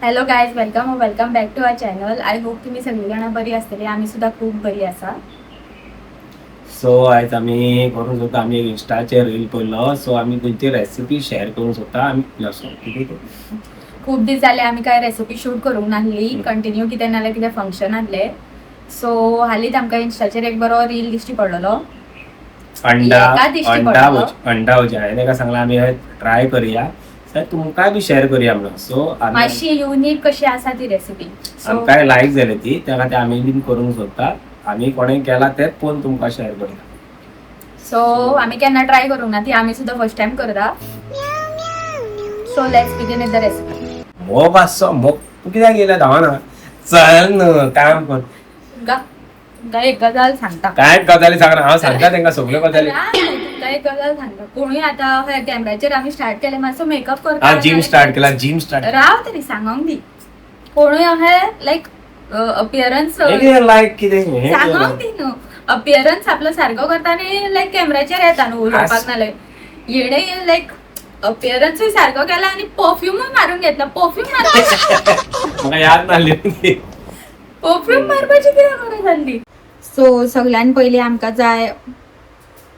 Hello guys, welcome back to our channel. I hope तुम्ही सगळी जण बरी असतली. आम्ही सुद्धा खूप बरी असा. सो आयज आम्ही करून होता आम्ही इंस्टाचेर रील पळयलो. सो आम्ही खंयची रेसिपी शेअर करून होता आम्ही खूप दीस जाले आम्ही काय रेसिपी शूट करूंक नाहली. कंटिन्यू कितें नाल्यार कितें फंक्शन आसले. सो हालींच आमकां इंस्टाचेर एक बरो रील दिश्टी पडलो. अंडा भुर्जी. हांवें ताका सांगला आम्ही ट्राय करूया, तुमकां बी शेअर करूया म्हणून. सो मातशी युनिक कशी आसा ती रेसिपी. आमकां लायक जाली ती, त्या खातीर आमी बीन करूंक सोदता. आमी कोणें केला तेच पळोवन तुमकां शेअर करता. सो आमी केन्ना ट्राय करूंक ना ती, आमी सुद्धा फर्स्ट टाइम करता. So let's begin with the recipe. मोग आसो मोग तूं कित्याक गेल्या धांवना. चल न्हू काम कर. एक गजाल सांगता. काय गजाली सांगना, हांव सांगता तांकां सगळ्यो गजाली. तुमकां एक गजाल सांगता. कोणूय आतां कॅमेराचेर आमी स्टार्ट केले मातसो मेकअप करता. जिम स्टार्ट केला. राव तरी सांगोंक दी. कोणूय लायक अपियरन्स लायक कितें सांगोंक दी न्हू. अपियरन्स आपलो सारको करता आनी लायक कॅमेराचेर येता न्हू उलोवपाक. नाल्यार येणे लायक अपियरन्सूय सारको केला आनी परफ्यूमूय मारून घेतला. परफ्यूम म्हाका याद नासली. परफ्यूम मारपाची कितें गरज जाल्ली. सो सगळ्यान पयलीं आमकां जाय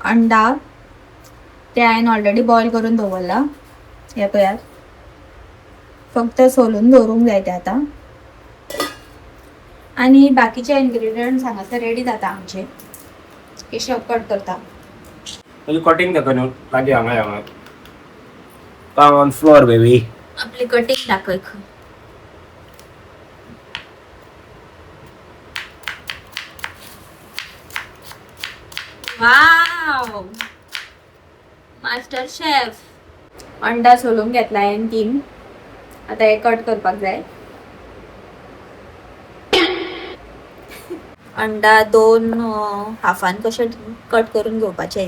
अंडा. ते हांवें ऑलरेडी बॉयल करून दवरला. हे पळयात, फक्त सोलून दवरूंक जाय ते आतां. आनी बाकीचे इन्ग्रेडियंट्स हांगासर रेडी जाता आमचे. केशव कट करता. कटिंग दाखय न्हू लागी हांगा काम ऑन फ्लोर बेबी. आपली कटिंग दाखय. Wow, master chef. अंडा सोलून घेतला हांवें 3. आता हे कट करपाक जाय. अंडा 2 हाफान कशे कट करून घेवपाचे.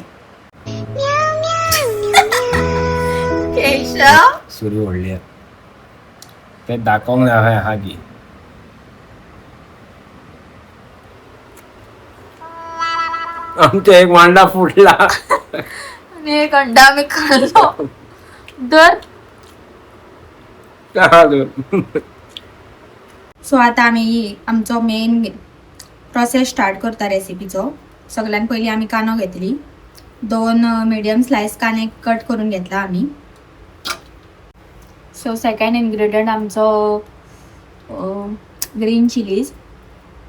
केशव सुरी व्हडली ते दाखोवंक जाय. हा गी आमचो एक वांडा फुटला आणि एक अंडा आम्ही खाल्लो. दर सो आता आम्ही आमचो मेन प्रोसेस स्टार्ट करता रेसिपीचो. सगळ्यान पयली आम्ही कांदो घेतली. 2 मिडियम स्लायस कांदे कट करून घेतला आम्ही. सो सेकंड इन्ग्रेडियंट आमचो ग्रीन चिलीज.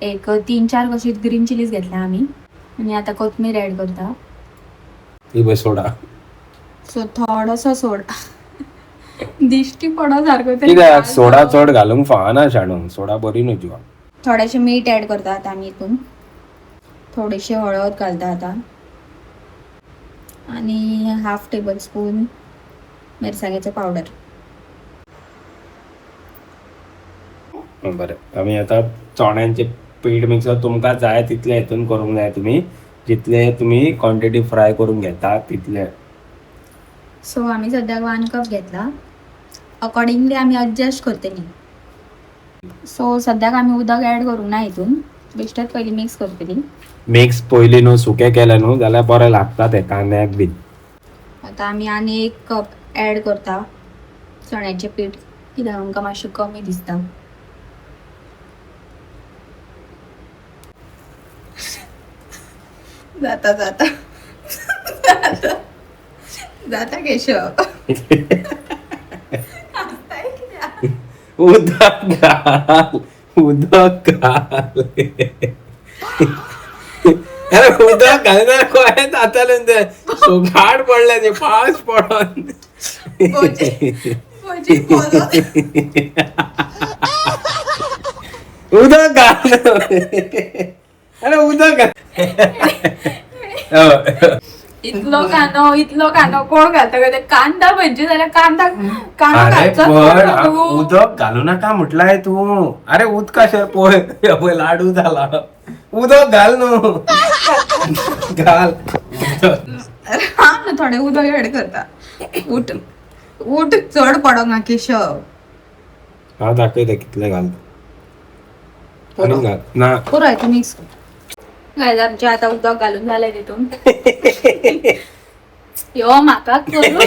एक 3-4 कशी ग्रीन चिलीज घेतल्या आम्ही. आणि आता कोथमीर ऍड करता. सोडा. सो थोडोसो सोडा दिश्टी पडो सारको. कित्याक सोडा चड घालूंक फावना शाणू. सोडा बरी न्हू जिवा. थोडेशे मीठ ऍड करता आता आमी हितून. थोडीशी हळद घालता आता. आणि 1/2 टेबलस्पून मिरसांगेचो पावडर. बरें, आमी आतां चण्याचें पीठ मिक्स तुमकां जाय तितले हितून करूंक जाय. तुम्ही जितले तुम्ही क्वांटिटी फ्राय करून घेता तितले. सो आमी सद्याक 1 कप घेतला. अकॉर्डिंगली आमी एडजस्ट करतली. सो सद्याक आमी उदक ऍड करूंक ना हितून. बेश्टेच पयलीं मिक्स करतली. मिक्स पयलीं न्हू सुकें केलें न्हू जाल्यार बरें लागता ते कांद्याक बीन. आता आमी आनी 1 कप ऍड करता चण्याचें पीठ. कित्याक आमकां मातशें कमी दिसता. जाता जाता जाता केशव. उदक घाल. उदक घाल. अरे उदक घाल ना. काय जातालें ते घाट पडले ते पावस पडोन. उदक घाल. अरे उदक घाल. इतलो कांदो कोण घालता का? कांदा भजी जाल्यार कांदा उदक घालू नका म्हटलाय तू. अरे उदकाशेर पळय लाडू झाला. उदक घाल न्हू. घाल थोडे उदक ऍड करता. उठ चड पडोंक ना केशव. हा दाखयता कितले घालता. आणि घाल ना पुरो मिक्स कर. आमचे आता उदक घालून झालंय तिथून. यो म्हाका करू.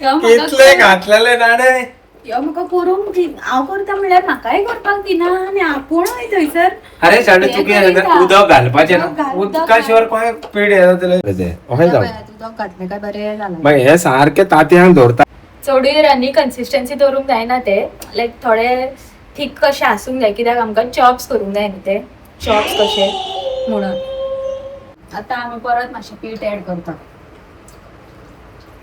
कितले घातलेले नाणे. या म्हाका करूंक हांव करता म्हणल्यार म्हाकाय करपाक दिना आनी आपूण थंयसर अरे शाणू तू करीता. उदक घालपाचें उदक ना घाल, उदका शिवाय कोण पेड येता ते अशें जावन उदक घातलें काय बरें जालें. मागीर हे सारखे तांतयान दवरता चोडी रनी कन्सिस्टन्सी दवरूंक जायना ते लायक थोडे थीक कशें आसूंक जाय कित्याक आमकां चॉप्स करूंक जाय न्ही ते चॉप्स कशे म्हणून आतां आमी परत मातशें पीठ एड करता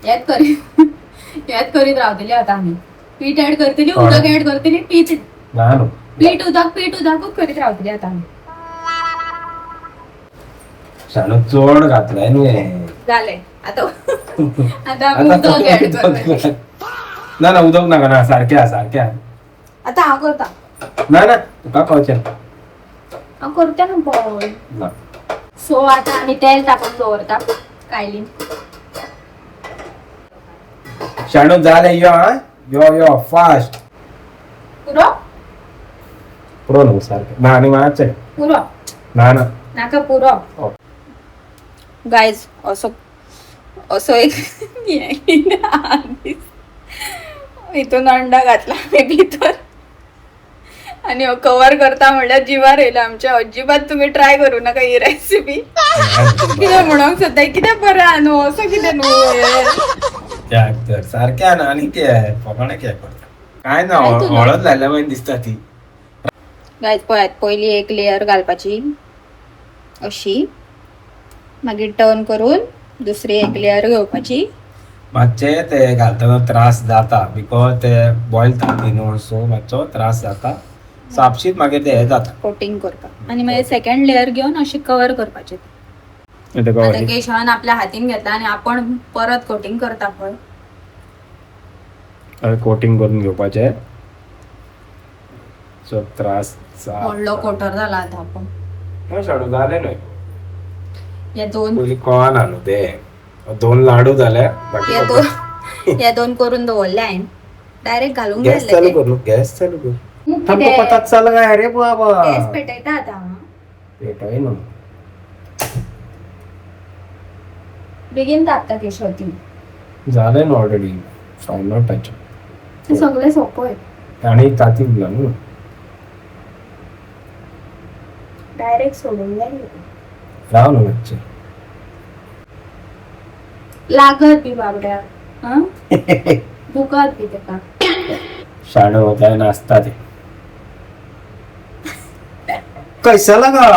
हेच करीत रावतली आतां आमी पीठ एड करतली उदक एड करतली पीठ ना न्हू पीठ उदकूच करीत रावतली आतां आमी शाणू चड घातलाय न्हू हे जालें आतां आमी उदक एड करता ना उदक नाका ना सारकें आहा आतां हांव करता ना तुका कळचें हांव करता ना बॉल ना सो आतां आमी तेल तापोवन दवरता कायलीन शाणू जालें यो आं यो फास्ट पुरो पुरो न्हू सारकें ना आनी मातशें पुरो ना नाका पुरो ओ. गायज असो एक हितून अंडा घातला आमी भितर आणि कवर करता म्हणल्यार जिवार येयला आमच्या अजिबात तुम्ही ट्राय करू नका ही रेसिपी कितें म्हणूंक सोदता कितें बरें आहा न्हू असो कितें न्हू सारकें ना आनी कितें फकाणां कितें करता काय ना काय तुला? हळद घाल्या मागीर दिसता ती गायज पळयात पयली एक लेयर घालपाची अशी मागीर टर्न करून दुसरी एक लेयर घेवपाची मातशे ते घालतना त्रास जाता बिकॉज ते बॉयल जाता न्हू सो मातसो त्रास जाता सो आपशीत मागीर ते हे जाता कोटिंग करता आणि मागीर सेकंड लेयर घेऊन अशी कवर करपाची आता केशवान आपल्या हातीन घेतला आणि आपण परत कोटिंग करता पळय कोटिंग करून घेवपाचे सो त्रास व्हडलो कोटर जाला आता आपण शाडू जाले न्हय या दोन पयलीं कळना न्हू ते 2 लाडू जाले या दोन या दोन करून दवरले हांवें डायरेक्ट घालूंक गॅस चालू कर न्हू गॅस चालू कर थांब तो पतात चालू काय रे बाबा गॅस पेटयता आता पेटय न्हू बेगीन तापता केशव ती झाले न्हू ऑलरेडी फायनल टच ते सगळे सोपं आहे आणि ताती उरला न्हू डायरेक्ट सोडून जाय राव न्हू मातशें लागत बी बाबड्या हं दुखात बी तेका शाणो होता नाचता ते कैसा लगा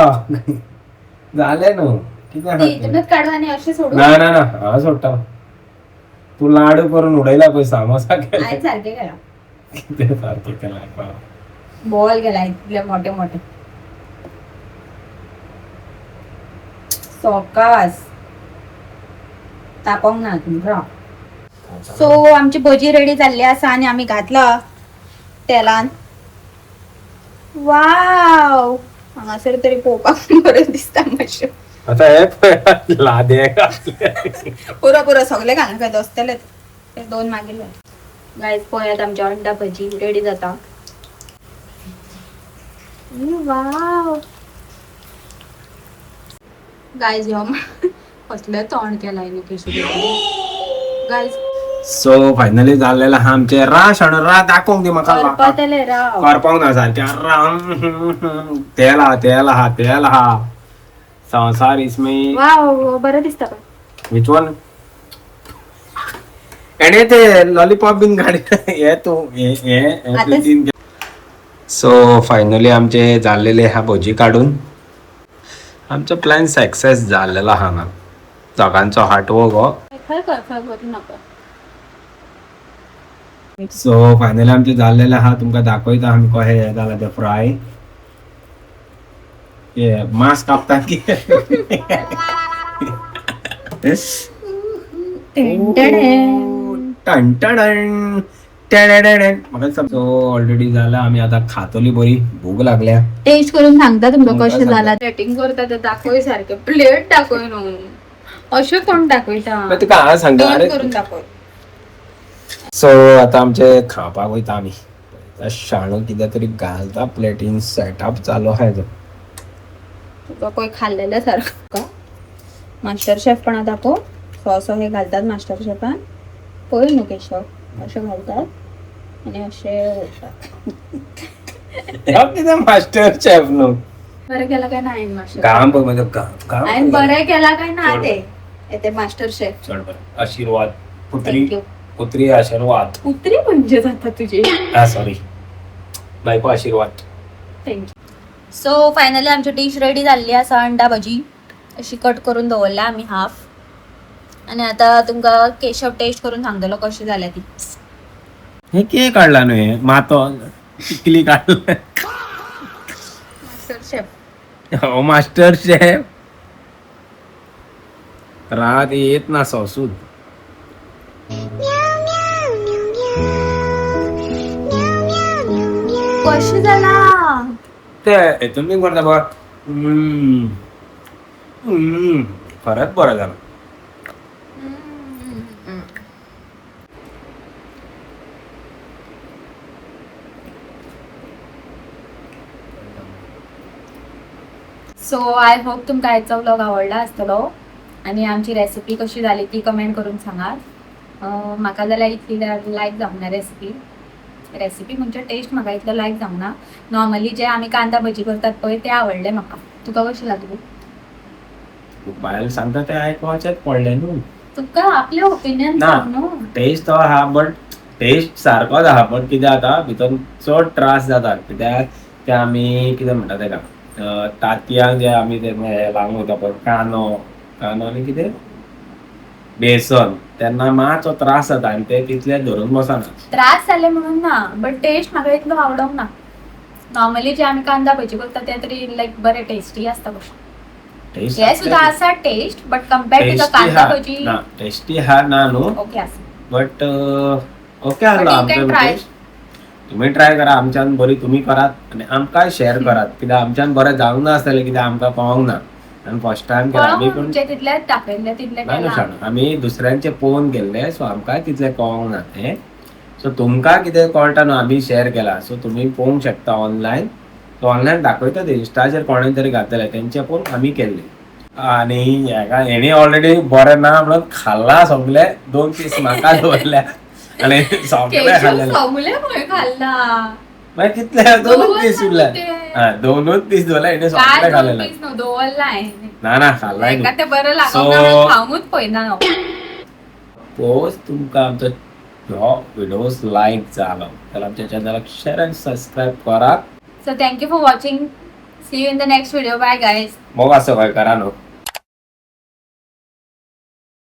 झाले न्हू कितें ती इथूनच काढवा आणि असे सोडू ना हांव सोडटा तू लाडू करून उडयला पळय सामोसा केला आयज सारखे केला कितें सारकें केला बॉल गेला इतले मोठे मोठे सोकास तापोंक ना तुमकां सो आमची भजी रेडी जाल्ली आसा आणि आमी घातला तेलान वाव हांगासर तरी पळोवपाक बरें दिसता मातशें आता हे पळय लादे घातले पुरो सगळे घालून काय दसतले ते दोन मागीर गायज पळयात आमची अंडा भजी रेडी जाता वाव गायज ह्यो कसले तोंड केलाय न्ही केशव गायज सो फायनली जाल्लेला हा आमचे राश आणि रा दाखोवंक दी म्हाका करपातले राव करपाक ना सारखे तेल आहा संसार इसमें वाव बरं दिसता पण विच वन एने ते लॉलीपॉप बीन गाडी हे तू हे सो फायनली आमचे जाल्लेले हा भजी काढून आमचो प्लॅन सक्सेस जाल्लेला हांगा दोगांचो हाटवो गो खंय करू नका सो फायनली आमचे जाल्लेले आहा तुमकां दाखयता आमी कशें हे जाला ते फ्राय ये मांस कापता की सो ऑलरेडी झालं आम्ही आता खातोली बरी भूक लागल्या टेस्ट करून सांगता तुमका तुमका कशें सांगता. जाला रेटिंग करता ते दाखय सारखे प्लेट दाखय न्हू अशें कोण दाखयता पण तुका हांव सांगता Taste अरे करून दाखय सो आता आमचे खावपाक वयता आमी शाणू कितें तरी घालता प्लेटीन सेटअप चालू आहा हेजो तुका पळय खाल्लेल्या सारखं मास्टर शेफ पण दाखव सॉस हे घालतात मास्टर शेफान पळय न्हू केशव अशें घालतात आणि असे मास्टर शेफ नो बरं केला काय नाही मास्टर काम बघ म्हणजे काम आणि बरं केला काय नाही ते येते मास्टर शेफ. चल बरं. आशीर्वाद पुत्री थँक्यू. पुत्री आशीर्वाद पुत्री म्हणजे जातात तुझी. सॉरी बायको आशीर्वाद. थँक्यू. सो फायनली आमची डिश रेडी झाली. असा अंडा भजी अशी कट करून दवरल्या आम्ही हाफ. आणि आता तुमका केशव टेस्ट करून सांगतलो कशी झाल्या ती. हे के काढला न्हय मातो टिकली काढला. Master chef. हो मास्टर शेफ रात येत ना सॉसूद. कशी झाला ते तुम्ही करता बघा. खरंच बरं झालं. सो आय होप तुमका आजचा व्लॉग आवडला असतलो आणि आमची रेसिपी कशी झाली ती कमेंट करून सांगा. म्हाका जाल्यार इतली लायक जावना रेसिपी म्हणजे टेस्ट म्हाका इतलो लायक जावना. नॉर्मली जे आमी कांदा भजी करतात पळय ते आवडले म्हाका. तुका कशी लागली? बाहेर सांगता ते ऐकवायच्यात पडले न्हू. तुका आपले ओपिनियन ना. सांग न्हू. टेस्ट तो हा बट टेस्ट सारकोच आहा बट कितें जाता भितर चड त्रास जाता कित्याक ते आमी कितें म्हणटा तेका तांतयांक जे आमी ते लावंक वयता पळय कांदो आनी कितें बेसन तेन्ना मातसो त्रास जाता आनी ते तितले धरून बसना. त्रास जाले म्हणून ना बट टेस्ट म्हाका इतलो आवडोंक ना. नॉर्मली जे आमी कांदा भजी करता ते तरी लायक बरे टेस्टी आसता कशें. टेस्ट हे सुद्धा आसा taste but compare to the kanda bhaji tasty हा ना न्हू ओके आसा. बट ओके आसलो आमचो टेस्ट. तुम्ही ट्राय करा आमच्यान बरी तुम्ही करात आणि आमकां शेअर करात कित्याक आमच्यान बरें जावंक ना आसतलें कित्याक आमकां कळोंक ना आनी फर्स्ट टायम केला आमी पण तितलेच दाखयले तितले नाही ना शाणा आमी दुसऱ्यांचे पळोवन गेल्ले सो आमकां तितलें कळोंक ना तें. सो तुमकां कितें कळटा न्हू आमी शेअर केला सो तुमी पळोवंक शकता ऑनलायन. सो ऑनलायन दाखयता ते इंस्टाचेर कोणें तरी घातलेले तेंचे पळोवन आमी केल्ले. आणि हेणी ऑलरेडी बरें ना म्हणून खाल्ला सगळे 2 पीस म्हाका दवरल्या आणि सगळे खाल्ले. खाल्ला मागीर कितले 2 पीस उरले. 2 पीस दवरले हेणे सगळे खाल्लेले. ना ना खाल्लाय ते बरं So- लागलं खाऊनच पळयना. पोज तुमकां आमचो ह्यो व्हिडिओज लायक जालो जाल्यार आमच्या चॅनलाक शेअर आनी सबस्क्राईब करा. So thank you for watching. See you in the next video. Bye guys. मोग असं काय करा न्हू.